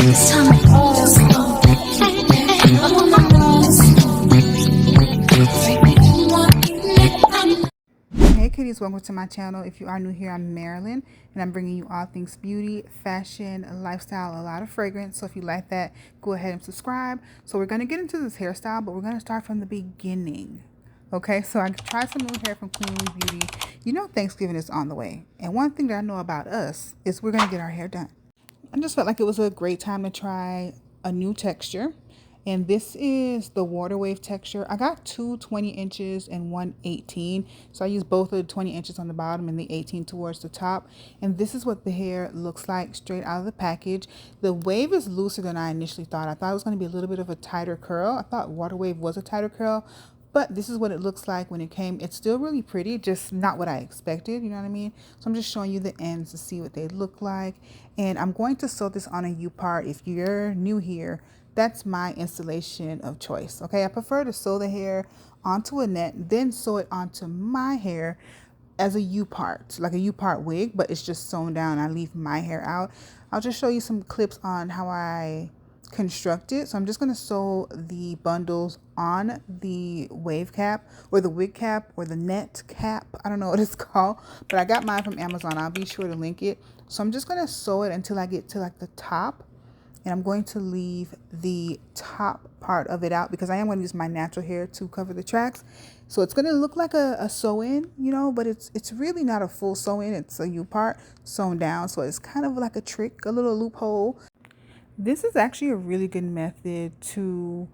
Hey kitties, welcome to my channel. If you are new here, I'm Marilyn, and I'm bringing you all things beauty, fashion, lifestyle, a lot of fragrance. So if you like that, go ahead and subscribe. So we're going to get into this hairstyle, but we're going to start from the beginning. Okay, so I tried some new hair from Queen Beauty. You know Thanksgiving is on the way, and one thing that I know about us is we're going to get our hair done. I just felt like it was a great time to try a new texture. And this is the water wave texture. I got two 20 inches and one 18. So I used both of the 20 inches on the bottom and the 18 towards the top. And this is what the hair looks like straight out of the package. The wave is looser than I initially thought. I thought it was going to be a little bit of a tighter curl. I thought water wave was a tighter curl. But this is what it looks like when it came. It's still really pretty, just not what I expected, you know what I mean? So I'm just showing you the ends to see what they look like. And I'm going to sew this on a U-part. If you're new here, that's my installation of choice, okay? I prefer to sew the hair onto a net, then sew it onto my hair as a U-part, like a U-part wig, but it's just sewn down. I leave my hair out. I'll just show you some clips on how I construct it. So I'm just going to sew the bundles on the wave cap or the wig cap or the net cap. I don't know what it's called, but I got mine from Amazon. I'll be sure to link it. So I'm just going to sew it until I get to like the top. And I'm going to leave the top part of it out because I am going to use my natural hair to cover the tracks. So it's going to look like a sew-in, you know, but it's really not a full sew-in. It's a U-part sewn down. So it's kind of like a trick, a little loophole. This is actually a really good method to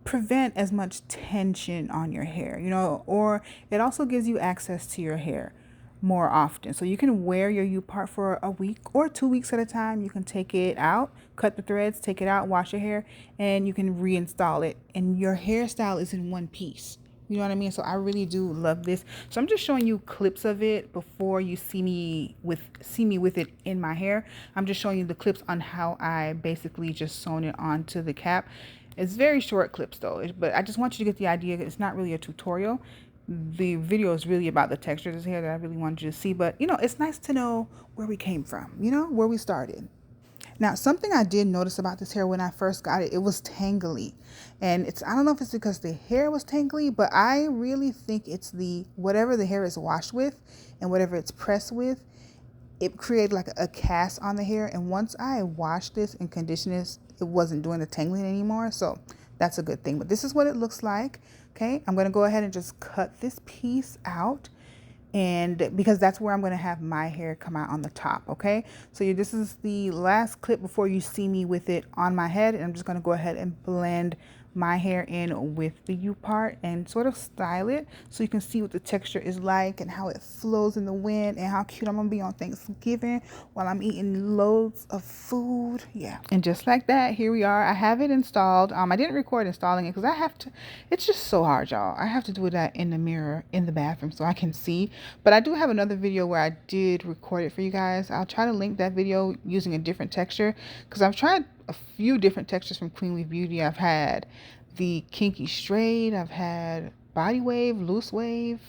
prevent as much tension on your hair, you know, or it also gives you access to your hair more often. So you can wear your U-part for a week or 2 weeks at a time. You can take it out, cut the threads, take it out, wash your hair, and you can reinstall it. And your hairstyle is in one piece. You know what I mean? So I really do love this. So I'm just showing you clips of it before you see me with it in my hair. I'm just showing you the clips on how I basically just sewn it onto the cap. It's very short clips though, but I just want you to get the idea. It's not really a tutorial. The video is really about the texture of this hair that I really wanted you to see. But, you know, it's nice to know where we came from, you know, where we started. Now, something I did notice about this hair when I first got it, it was tangly. And I don't know if it's because the hair was tangly, but I really think it's whatever the hair is washed with and whatever it's pressed with, it created like a cast on the hair. And once I washed this and conditioned this, it wasn't doing the tangling anymore. So that's a good thing. But this is what it looks like. Okay, I'm going to go ahead and just cut this piece out, and because that's where I'm going to have my hair come out on the top. Okay, so this is the last clip before you see me with it on my head, and I'm just going to go ahead and blend my hair in with the U-part and sort of style it so you can see what the texture is like and how it flows in the wind and how cute I'm gonna be on Thanksgiving while I'm eating loads of food. Yeah, and just like that, here we are. I have it installed. I didn't record installing it because I have to. It's just so hard, y'all. I have to do that in the mirror in the bathroom so I can see. But I do have another video where I did record it for you guys. I'll try to link that video using a different texture because I've tried a few different textures from Queen Beauty. I've had the kinky straight, I've had body wave, loose wave,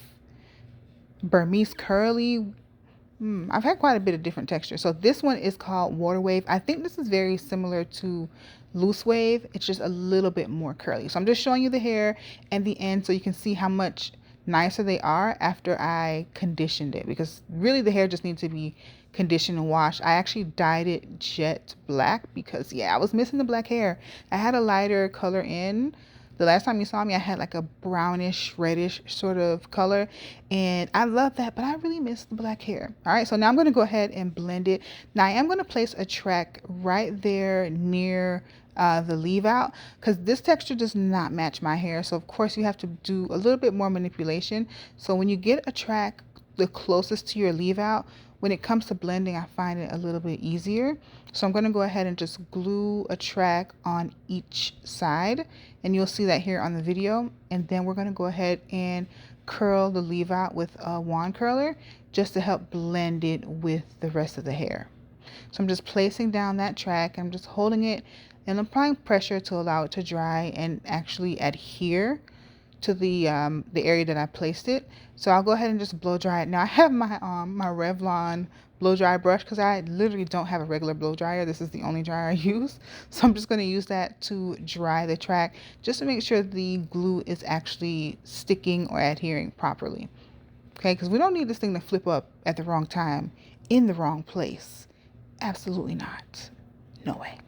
Burmese curly. I've had quite a bit of different textures. So this one is called water wave. I think this is very similar to loose wave. It's just a little bit more curly. So I'm just showing you the hair and the end so you can see how much nicer they are after I conditioned it, because really the hair just needs to be conditioned and washed. I actually dyed it jet black because I was missing the black hair. I had a lighter color in. The last time you saw me, I had like a brownish, reddish sort of color, and I love that, but I really miss the black hair. All right, so now I'm going to go ahead and blend it. Now I am going to place a track right there near the leave out because this texture does not match my hair. So of course you have to do a little bit more manipulation. So when you get a track the closest to your leave out, when it comes to blending, I find it a little bit easier. So I'm going to go ahead and just glue a track on each side, and you'll see that here on the video. And then we're going to go ahead and curl the leave out with a wand curler just to help blend it with the rest of the hair. So I'm just placing down that track. I'm just holding it and applying pressure to allow it to dry and actually adhere to the area that I placed it. So I'll go ahead and just blow dry it. Now I have my my Revlon blow dry brush because I literally don't have a regular blow dryer. This is the only dryer I use. So I'm just going to use that to dry the track just to make sure the glue is actually sticking or adhering properly. Okay, because we don't need this thing to flip up at the wrong time in the wrong place. Absolutely not. No way.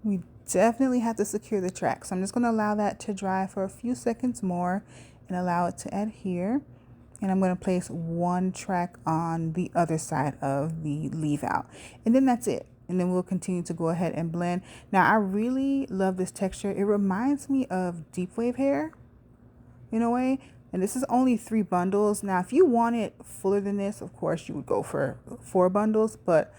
We definitely have to secure the track. So I'm just going to allow that to dry for a few seconds more and allow it to adhere. And I'm going to place one track on the other side of the leave out. And then that's it. And then we'll continue to go ahead and blend. Now, I really love this texture. It reminds me of deep wave hair in a way. And this is only 3 bundles. Now, if you want it fuller than this, of course, you would go for 4 bundles. But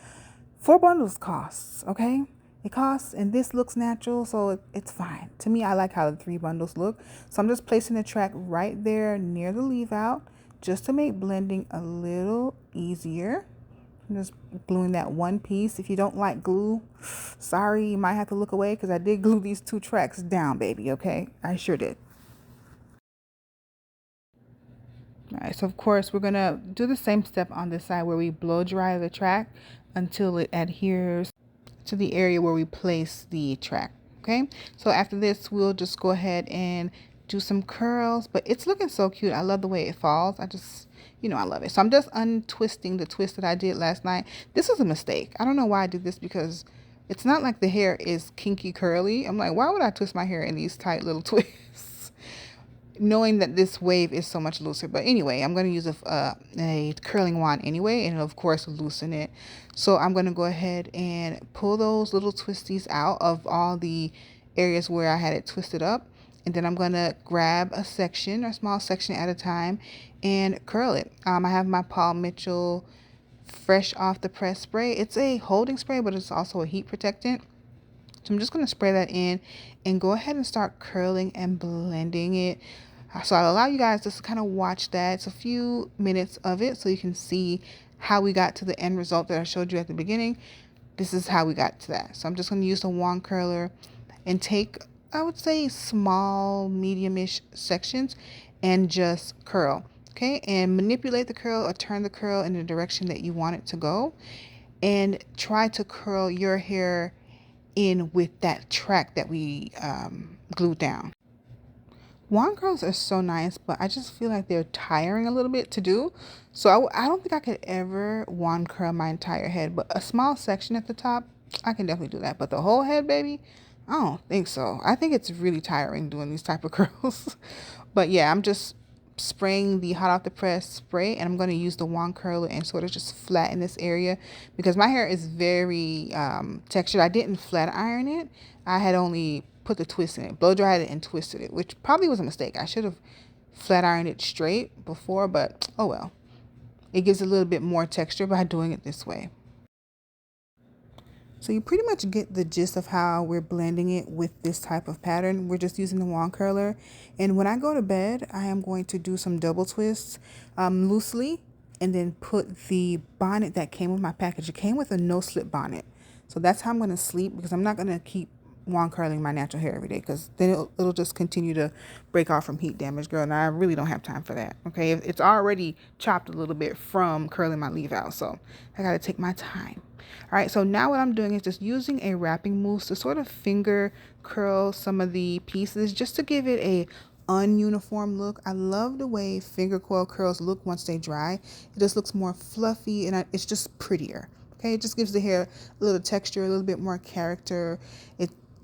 4 bundles costs, okay? It costs, and this looks natural, so it's fine. To me, I like how the 3 bundles look. So I'm just placing the track right there near the leave out, just to make blending a little easier. I'm just gluing that one piece. If you don't like glue, sorry, you might have to look away because I did glue these 2 tracks down, baby, okay? I sure did. All right, so of course, we're going to do the same step on this side where we blow dry the track until it adheres to the area where we place the track. Okay, so after this, we'll just go ahead and do some curls, but it's looking so cute. I love the way it falls. I just, I love it. So I'm just untwisting the twist that I did last night. This was a mistake. I don't know why I did this because it's not like the hair is kinky curly. I'm like, why would I twist my hair in these tight little twists? Knowing that this wave is so much looser. But anyway, I'm going to use a curling wand anyway, and of course loosen it. So I'm going to go ahead and pull those little twisties out of all the areas where I had it twisted up, and then I'm going to grab a section, a small section at a time, and curl it. I have my Paul Mitchell fresh off the press spray. It's a holding spray, but it's also a heat protectant. So I'm just going to spray that in and go ahead and start curling and blending it. So I'll allow you guys just to kind of watch that. It's a few minutes of it so you can see how we got to the end result that I showed you at the beginning. This is how we got to that. So I'm just going to use the wand curler and take, I would say, small, medium-ish sections and just curl. Okay, and manipulate the curl or turn the curl in the direction that you want it to go. And try to curl your hair in with that track that we glued down. Wand curls are so nice, but I just feel like they're tiring a little bit to do. So I don't think I could ever wand curl my entire head, but a small section at the top, I can definitely do that. But the whole head, baby, I don't think so. I think it's really tiring doing these type of curls. But yeah, I'm just spraying the hot off the press spray, and I'm going to use the wand curler and sort of just flatten this area because my hair is very textured. I didn't flat iron it. I had only put the twist in it, blow dried it and twisted it, which probably was a mistake. I should have flat ironed it straight before, but oh well. It gives a little bit more texture by doing it this way. So you pretty much get the gist of how we're blending it with this type of pattern. We're just using the wand curler. And when I go to bed, I am going to do some double twists loosely and then put the bonnet that came with my package. It came with a no-slip bonnet. So that's how I'm going to sleep because I'm not going to keep wand curling my natural hair every day because then it'll just continue to break off from heat damage, girl, and I really don't have time for that. Okay, it's already chopped a little bit from curling my leave out, so I got to take my time. All right, so now what I'm doing is just using a wrapping mousse to sort of finger curl some of the pieces just to give it a ununiform look. I love the way finger coil curls look once they dry. It just looks more fluffy and it's just prettier. Okay, it just gives the hair a little texture, a little bit more character.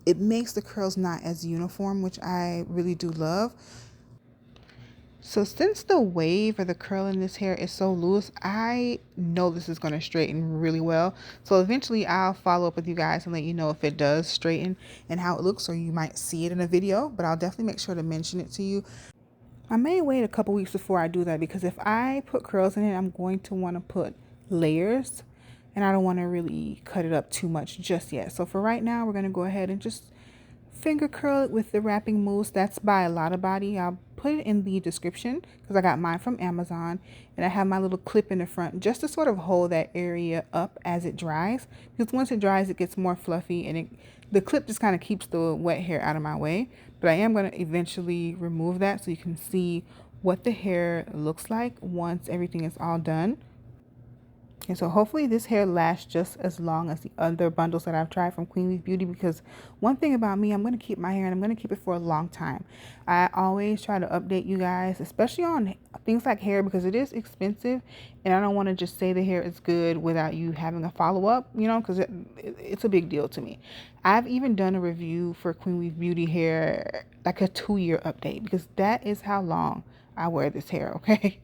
It makes the curls not as uniform, which I really do love. So since the wave or the curl in this hair is so loose, I know this is going to straighten really well. So eventually I'll follow up with you guys and let you know if it does straighten and how it looks, or you might see it in a video, but I'll definitely make sure to mention it to you. I may wait a couple weeks before I do that because if I put curls in it, I'm going to want to put layers. And I don't want to really cut it up too much just yet. So for right now, we're going to go ahead and just finger curl it with the wrapping mousse. That's by A Lot of Body. I'll put it in the description because I got mine from Amazon. And I have my little clip in the front just to sort of hold that area up as it dries. Because once it dries, it gets more fluffy. And the clip just kind of keeps the wet hair out of my way. But I am going to eventually remove that so you can see what the hair looks like once everything is all done. Okay, so hopefully this hair lasts just as long as the other bundles that I've tried from Queen Leaf Beauty, because one thing about me, I'm going to keep my hair and I'm going to keep it for a long time. I always try to update you guys, especially on things like hair, because it is expensive and I don't want to just say the hair is good without you having a follow-up, you know, because it's a big deal to me. I've even done a review for Queen Leaf Beauty hair, like a 2-year update, because that is how long I wear this hair, okay?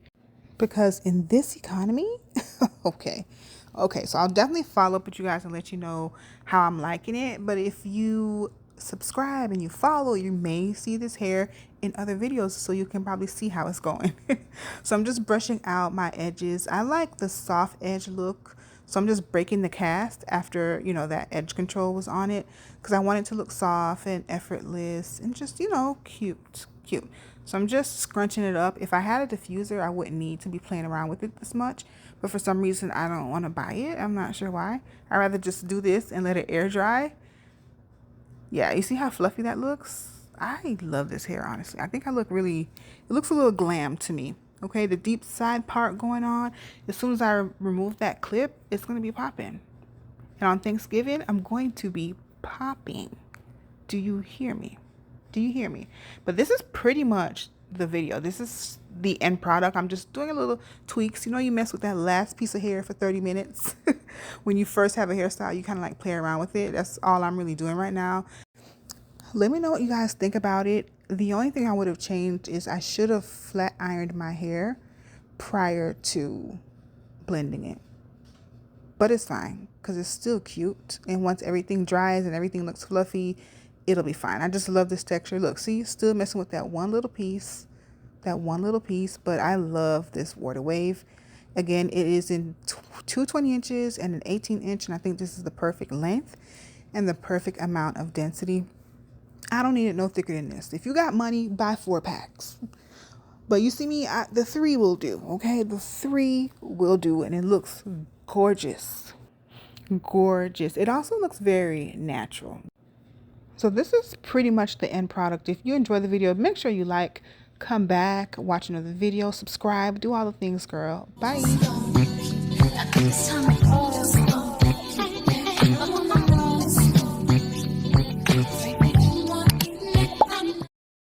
Because in this economy, okay, so I'll definitely follow up with you guys and let you know how I'm liking it. But if you subscribe and you follow, you may see this hair in other videos, so you can probably see how it's going. So I'm just brushing out my edges. I like the soft edge look, so I'm just breaking the cast after, you know, that edge control was on it, because I want it to look soft and effortless and just, you know, cute. So I'm just scrunching it up. If I had a diffuser, I wouldn't need to be playing around with it this much. But for some reason, I don't want to buy it. I'm not sure why. I'd rather just do this and let it air dry. Yeah, you see how fluffy that looks? I love this hair, honestly. I think I look really, it looks a little glam to me. Okay, the deep side part going on. As soon as I remove that clip, it's going to be popping. And on Thanksgiving, I'm going to be popping. Do you hear me? Do you hear me? But this is pretty much the video. This is the end product. I'm just doing a little tweaks. You know, you mess with that last piece of hair for 30 minutes. When you first have a hairstyle, you kind of like play around with it. That's all I'm really doing right now. Let me know what you guys think about it. The only thing I would have changed is I should have flat ironed my hair prior to blending it. But it's fine because it's still cute. And once everything dries and everything looks fluffy, it'll be fine. I just love this texture. Look, see, still messing with that one little piece, but I love this water wave. Again, it is in 220 inches and an 18 inch, and I think this is the perfect length and the perfect amount of density. I don't need it no thicker than this. If you got money, buy 4 packs. But you see me, the 3 will do, okay? The 3 will do, and it looks gorgeous. Gorgeous. It also looks very natural. So this is pretty much the end product. If you enjoy the video, make sure you like, come back, watch another video, subscribe, do all the things, girl. Bye.